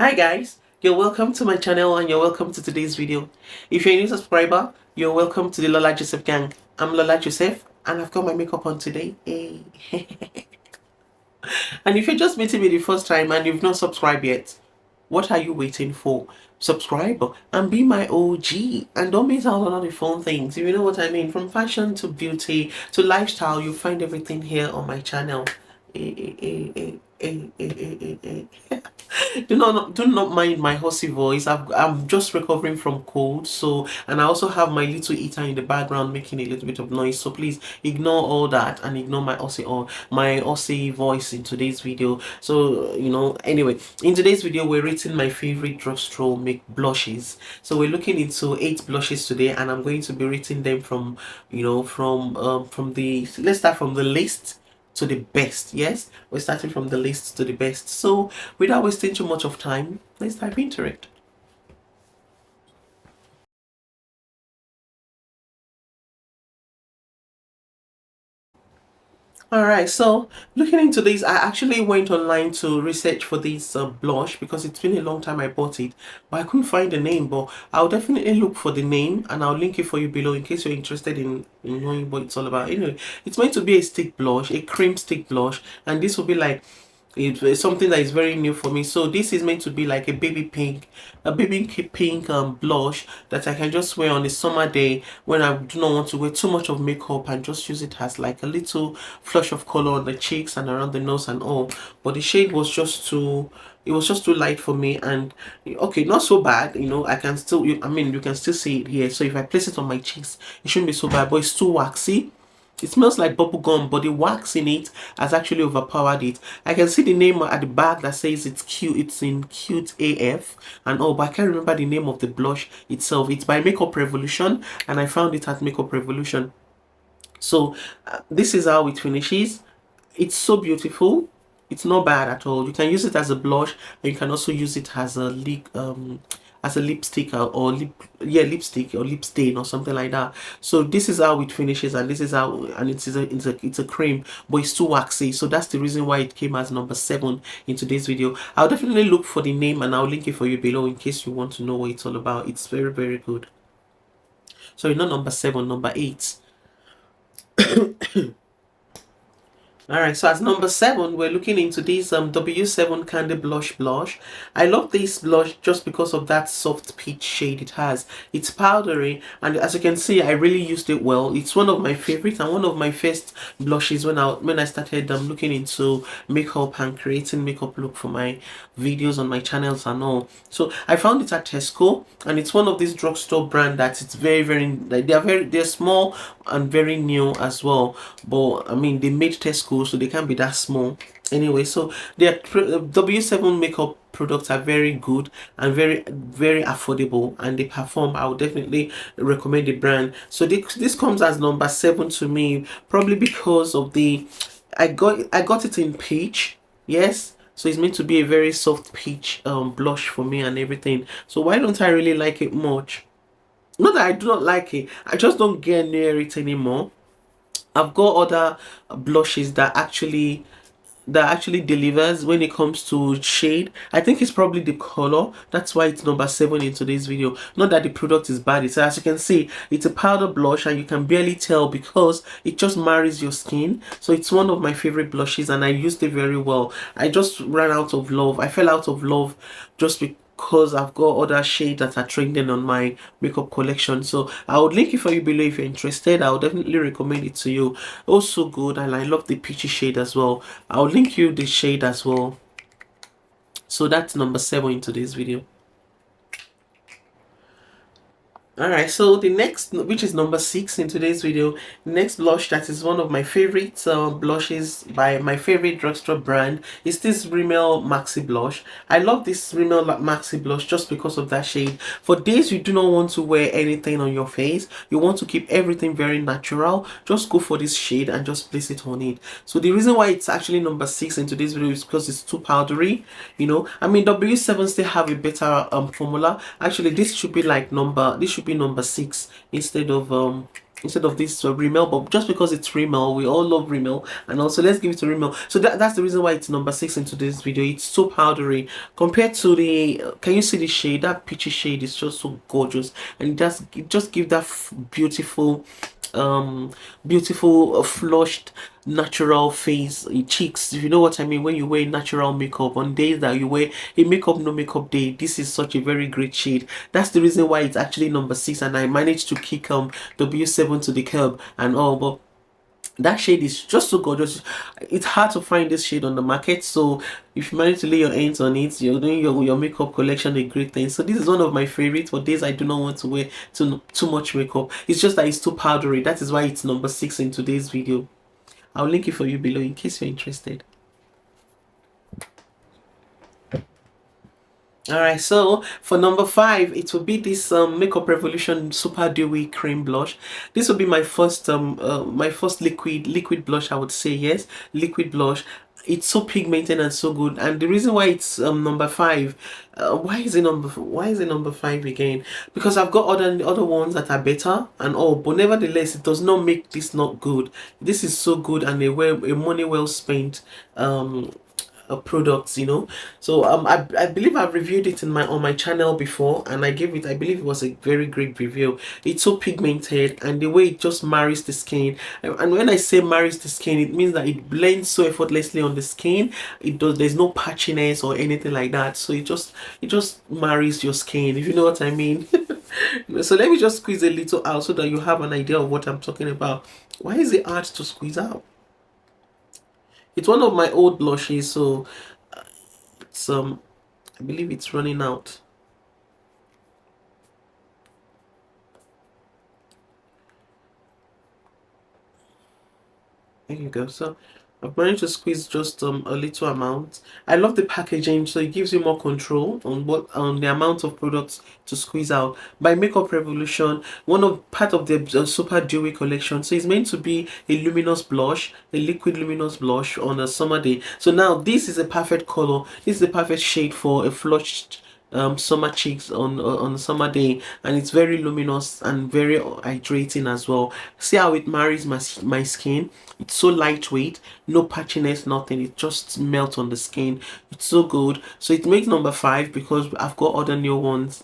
Hi guys, you're welcome to my channel and you're welcome to today's video. If you're a new subscriber, you're welcome to the Lola Joseph gang. I'm Lola Joseph and I've got my makeup on today. Hey. And if you're just meeting me the first time and you've not subscribed yet, what are you waiting for? Subscribe and be my OG and don't miss out on all the fun things. If you know what I mean, from fashion to beauty to lifestyle, you'll find everything here on my channel. Do not mind my horsey voice. I'm just recovering from cold, so, and I also have my little eater in the background making a little bit of noise, so please ignore all that and ignore my Aussie voice in today's video. So anyway, in today's video we're rating my favorite drugstore make blushes. So we're looking into 8 blushes today and I'm going to be rating them from the, let's start from the list to the best. Yes, we're starting from the list to the best. So without wasting too much of time, let's dive into it. All right, so looking into this, I actually went online to research for this blush because it's been a long time I bought it, but I couldn't find the name. But I'll definitely look for the name and I'll link it for you below in case you're interested in knowing what it's all about. Anyway, it's meant to be a stick blush, a cream stick blush, and this will be like, it's something that is very new for me. So this is meant to be like a baby pink blush that I can just wear on a summer day when I do not want to wear too much of makeup and just use it as like a little flush of color on the cheeks and around the nose and all. But the shade was just too, it was just too light for me. And okay, not so bad, I can still, I mean, you can still see it here. So if I place it on my cheeks, it shouldn't be so bad, but it's too waxy. It smells like bubble gum, but the wax in it has actually overpowered it. I can see the name at the back that says it's cute. It's in cute AF and all, but I can't remember the name of the blush itself. It's by Makeup Revolution, and I found it at Makeup Revolution. So this is how it finishes. It's so beautiful. It's not bad at all. You can use it as a blush, and you can also use it as a lipstick or lipstick or lip stain or something like that. So this is how it finishes, and this is how, and it's a cream, but it's too waxy. So that's the reason why it came as number 7 in today's video. I'll definitely look for the name and I'll link it for you below in case you want to know what it's all about. It's very, very good. So not number 7, number 8. Alright, so as number 7, we're looking into this W7 Candy Blush. I love this blush just because of that soft peach shade it has. It's powdery, and as you can see, I really used it well. It's one of my favorites and one of my first blushes when I started looking into makeup and creating makeup look for my videos on my channels and all. So I found it at Tesco, and it's one of these drugstore brand that it's very, very, like, they're small and very new as well. But I mean, they made Tesco, so they can't be that small anyway. So their W7 makeup products are very good and very, very affordable, and they perform. I would definitely recommend the brand. So this comes as number 7 to me, probably because of the, I got it in peach. Yes, so it's meant to be a very soft peach blush for me and everything. So why don't I really like it much? Not that I do not like it, I just don't get near it anymore. I've got other blushes that actually delivers when it comes to shade. I think it's probably the color. That's why it's number 7 in today's video. Not that the product is bad. It's, as you can see, it's a powder blush and you can barely tell because it just marries your skin. So it's one of my favorite blushes and I used it very well. I just ran out of love. I fell out of love just because I've got other shades that are trending on my makeup collection. So I would link it for you below if you're interested. I would definitely recommend it to you. Also good, and I love the peachy shade as well. I'll link you the shade as well. So that's number 7 in today's video. Alright, so the next, which is number 6 in today's video, next blush that is one of my favorite blushes by my favorite drugstore brand is this Rimmel Maxi Blush. I love this Rimmel Maxi Blush just because of that shade. For days you do not want to wear anything on your face, you want to keep everything very natural, just go for this shade and just place it on it. So the reason why it's actually number 6 in today's video is because it's too powdery. I mean, W7 still have a better formula. Actually, this should be number 6 instead of instead of this Rimmel, but just because it's Rimmel, we all love Rimmel, and also let's give it to Rimmel. So that's the reason why it's number 6 in today's video. It's so powdery compared to the. Can you see the shade? That peachy shade is just so gorgeous, and it just give that beautiful, beautiful flushed natural face, cheeks, if you know what I mean. When you wear natural makeup on days that you wear a makeup no makeup day, this is such a very great shade. That's the reason why it's actually number 6, and I managed to kick W7 to the curb and all. But that shade is just so gorgeous. It's hard to find this shade on the market, so if you manage to lay your hands on it, you're doing your makeup collection a great thing. So this is one of my favorites for days I do not want to wear too much makeup. It's just that it's too powdery. That is why it's number 6 in today's video. I'll link it for you below in case you're interested. Alright, so for number 5, it will be this Makeup Revolution Super Dewy Cream Blush. This will be my first liquid blush, I would say. Yes, liquid blush. It's so pigmented and so good, and the reason why it's number 5, why is it number 5 again? Because I've got other ones that are better and all, but nevertheless it does not make this not good. This is so good and a money well spent products, you know. So I believe I've reviewed it on my channel before, and I believe it was a very great review. It's so pigmented, and the way it just marries the skin, and when I say marries the skin, it means that it blends so effortlessly on the skin. There's no patchiness or anything like that, so it just marries your skin, if you know what I mean. So let me just squeeze a little out so that you have an idea of what I'm talking about. Why is it hard to squeeze out? It's one of my old blushes, so it's I believe it's running out. There you go. So I've managed to squeeze just a little amount. I love the packaging, so it gives you more control on the amount of products to squeeze out. By Makeup Revolution, part of the Super Dewy collection. So it's meant to be a luminous blush, a liquid luminous blush on a summer day. So now this is a perfect color. This is the perfect shade for a flushed summer cheeks on a summer day, and it's very luminous and very hydrating as well. See how it marries my skin. It's so lightweight, no patchiness, nothing. It just melts on the skin. It's so good. So it makes number 5 because I've got other new ones.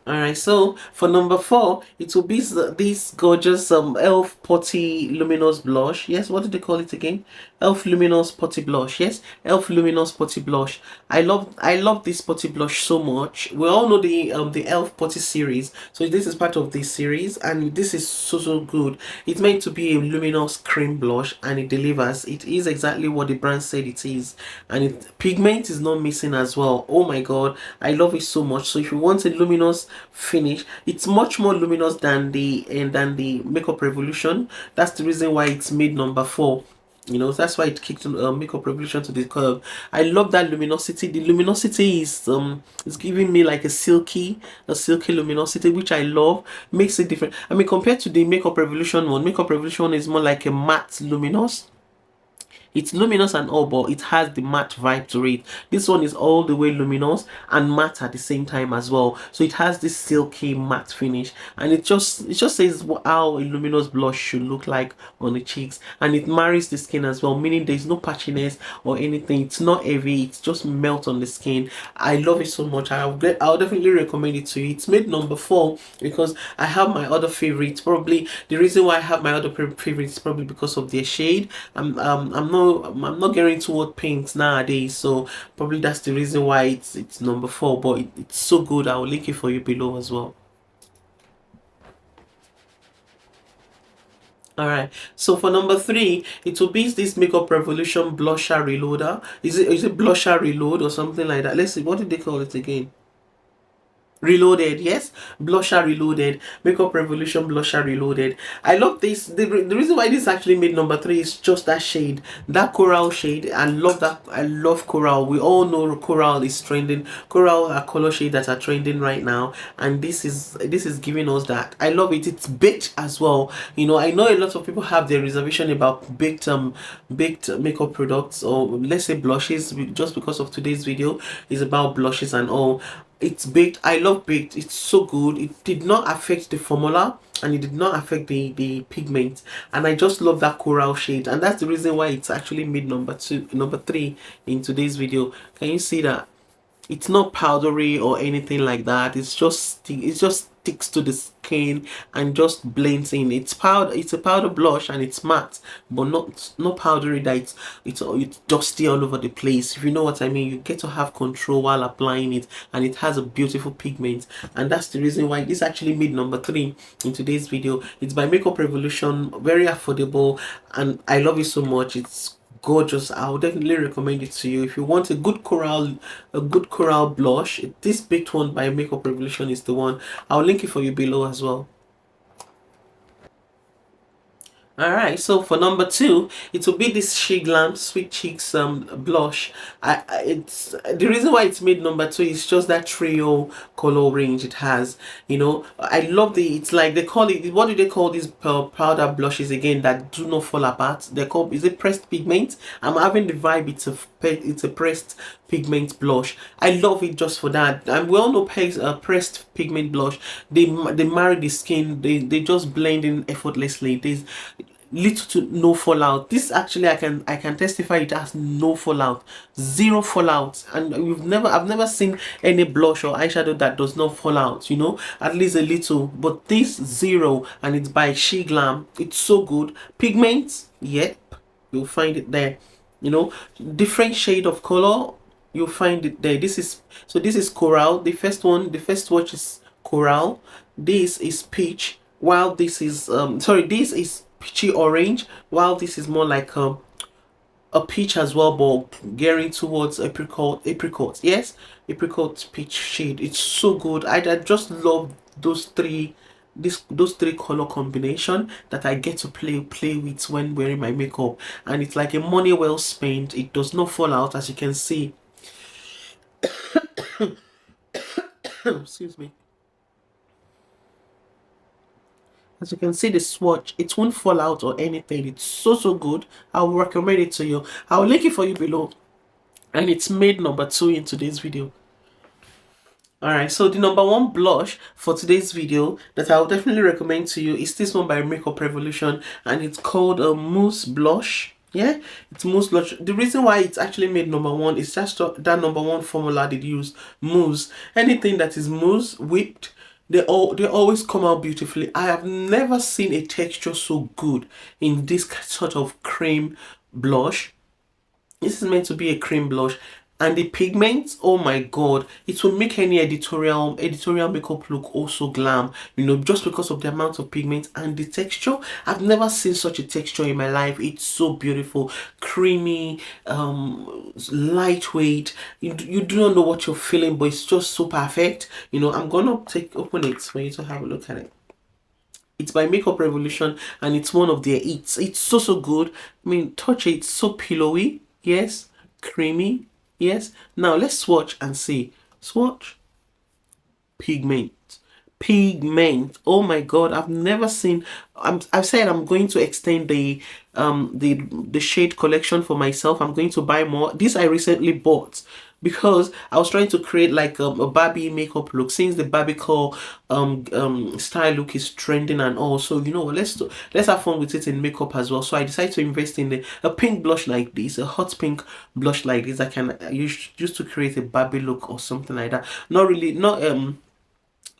Alright, so for number 4, it will be this gorgeous Elf Potty Luminous Blush. Yes, what did they call it again? Elf Luminous Potty Blush. Yes, Elf Luminous Potty Blush. I love this potty blush so much. We all know the Elf Potty series, so this is part of this series, and this is so good. It's meant to be a luminous cream blush, and it delivers. It is exactly what the brand said it is, and pigment is not missing as well. Oh my god, I love it so much. So if you want a luminous finish, it's much more luminous than the Makeup Revolution. That's the reason why it's made number 4. You know, that's why it kicked Makeup Revolution to the curve. I love that luminosity. The luminosity is giving me like a silky luminosity, which I love. Makes it different. I mean, compared to the Makeup Revolution one, Makeup Revolution is more like a matte luminous. It's luminous and all, but it has the matte vibe to it. This one is all the way luminous and matte at the same time as well. So it has this silky matte finish, and it just says how a luminous blush should look like on the cheeks, and it marries the skin as well, meaning there's no patchiness or anything. It's not heavy. It's just melt on the skin. I love it so much. I'll definitely recommend it to you. It's made number 4 because I have my other favorites. Probably the reason why I have my other favorites is probably because of their shade. I'm not getting toward pinks nowadays, so probably that's the reason why it's number 4. But it's so good. I'll link it for you below as well. Alright, so for number 3, it will be this Makeup Revolution Blusher Reloader. Is it Blusher Reload or something like that? Let's see, what did they call it again? Reloaded, yes, Blusher Reloaded, Makeup Revolution Blusher Reloaded. I love this. The reason why this actually made number 3 is just that shade, that coral shade. I love that. I love coral. We all know coral is trending. Coral are color shade that are trending right now, and this is giving us that. I love it. It's baked as well. You know, I know a lot of people have their reservation about baked makeup products, or let's say blushes, just because of today's video is about blushes and all. It's baked. I love baked. It's so good. It did not affect the formula, and it did not affect the pigment, and I just love that coral shade, and that's the reason why it's actually made number three in today's video. Can you see that? It's not powdery or anything like that. It just sticks to the skin and just blends in. It's a powder blush, and it's matte, but not powdery that it's dusty all over the place. If you know what I mean, you get to have control while applying it, and it has a beautiful pigment, and that's the reason why this actually made number three in today's video. It's by Makeup Revolution, very affordable, and I love it so much. It's gorgeous. I would definitely recommend it to you if you want a good coral blush. This baked one by Makeup Revolution is the one. I'll link it for you below as well. All right, so for number two, it will be this She Glam Sweet Cheeks blush. It's the reason why it's made number two is just that trio color range it has. You know, I love it's like they call it. What do they call these powder blushes again that do not fall apart? They're called, is it pressed pigment? I'm having the vibe. It's a pressed pigment blush. I love it just for that. And we all know pressed pigment blush. They marry the skin. They just blend in effortlessly. There's little to no fallout. This actually, I can testify, it has no fallout, zero fallout, and I've never seen any blush or eyeshadow that does not fall out, you know, at least a little. But this zero, and it's by She Glam. It's so good. Pigments, yep, you'll find it there. You know, different shade of color, you'll find it there. This is coral. The first watch is coral. This is peach, while this is this is peachy orange, while this is more like a peach as well, but gearing towards apricot, yes, apricot peach shade. It's so good. I just love those three color combination that I get to play with when wearing my makeup, and it's like a money well spent. It does not fall out, as you can see. Excuse me. As you can see, the swatch, it won't fall out or anything. It's so good. I will recommend it to you. I'll link it for you below, and it's made number two in today's video. Alright, so the number one blush for today's video that I'll definitely recommend to you is this one by Makeup Revolution, and it's called a Mousse Blush. Yeah, it's Mousse Blush. The reason why it's actually made number one is just that number one formula they use, mousse. Anything that is mousse, whipped, they always come out beautifully. I have never seen a texture so good in this sort of cream blush. This is meant to be a cream blush, and the pigment, oh my god, it will make any editorial makeup look also glam, you know, just because of the amount of pigment and the texture. I've never seen such a texture in my life. It's so beautiful, creamy, lightweight. You do not know what you're feeling, but it's just so perfect. You know, I'm gonna open it for you to have a look at it. It's by Makeup Revolution, and it's one of their eats. It's so good. I mean, touch it. It's so pillowy. Yes. Creamy. Yes. Now let's swatch and see. Swatch. Pigment. Oh my god, I've never seen. I've said I'm going to extend the shade collection for myself. I'm going to buy more. This I recently bought because I was trying to create like a Barbie makeup look, since the Barbie style look is trending and all. So you know, let's have fun with it in makeup as well. So I decided to invest in a pink blush like this, a hot pink blush like this. I can use to create a Barbie look or something like that.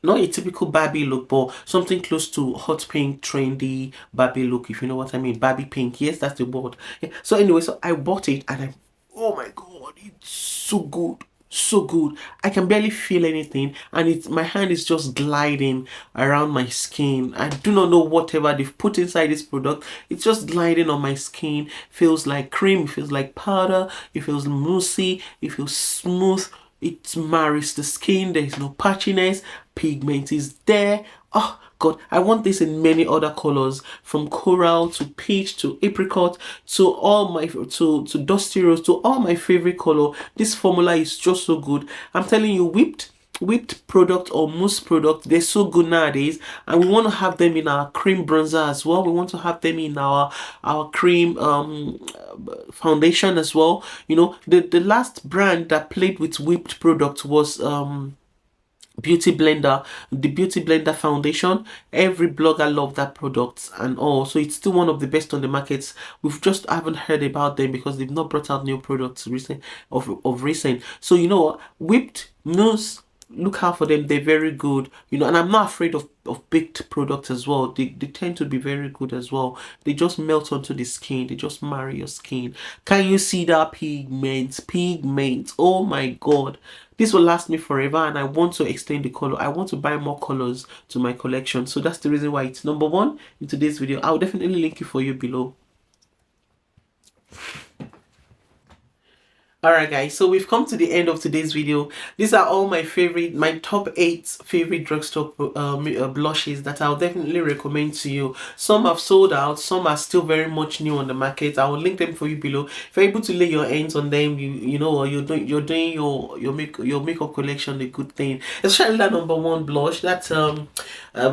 Not a typical Barbie look, but something close to hot pink, trendy Barbie look, if you know what I mean. Barbie pink, yes, that's the word. Yeah. So anyway, so I bought it, and oh my god, it's so good. So good. I can barely feel anything, and my hand is just gliding around my skin. I do not know whatever they've put inside this product. It's just gliding on my skin. Feels like cream, it feels like powder, it feels moussey, it feels smooth. It marries the skin. There is no patchiness. Pigment is there. Oh god, I want this in many other colors, from coral to peach to apricot to to dusty rose, to all my favorite color. This formula is just so good. I'm telling you, whipped product or mousse product, they're so good nowadays, and we want to have them in our cream bronzer as well. We want to have them in our cream foundation as well. You know, the last brand that played with whipped product was beauty blender, the beauty blender foundation. Every blogger love that product and all, so it's still one of the best on the markets. We've just haven't heard about them because they've not brought out new products recent of recent. So you know, whipped nose, look out for them. They're very good, you know, and I'm not afraid of baked products as well. They tend to be very good as well. They just melt onto the skin, they just marry your skin. Can you see that pigment? Oh my god, this will last me forever, and I want to extend the color. I want to buy more colors to my collection. So that's the reason why it's number one in today's video. I'll definitely link it for you below. Alright guys, so we've come to the end of today's video. These are all my top 8 favorite drugstore blushes that I'll definitely recommend to you. Some have sold out, some are still very much new on the market. I will link them for you below. If you're able to lay your hands on them, you know, or you're doing your makeup collection a good thing. Especially that number 1 blush, that's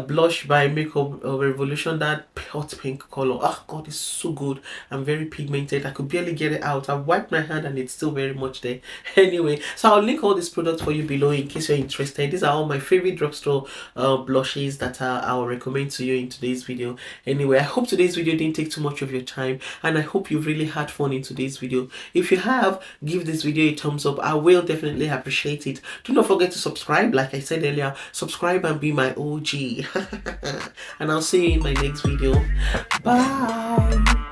blush by Makeup Revolution, that hot pink color. Oh god, it's so good and very pigmented. I could barely get it out. I've wiped my hand and it's still very much there. Anyway, so I'll link all these products for you below in case you're interested. These are all my favorite drugstore blushes that I'll recommend to you in today's video. Anyway, I hope today's video didn't take too much of your time, and I hope you've really had fun in today's video. If you have, give this video a thumbs up. I will definitely appreciate it. Do not forget to subscribe. Like I said earlier, subscribe and be my OG. And I'll see you in my next video. Bye.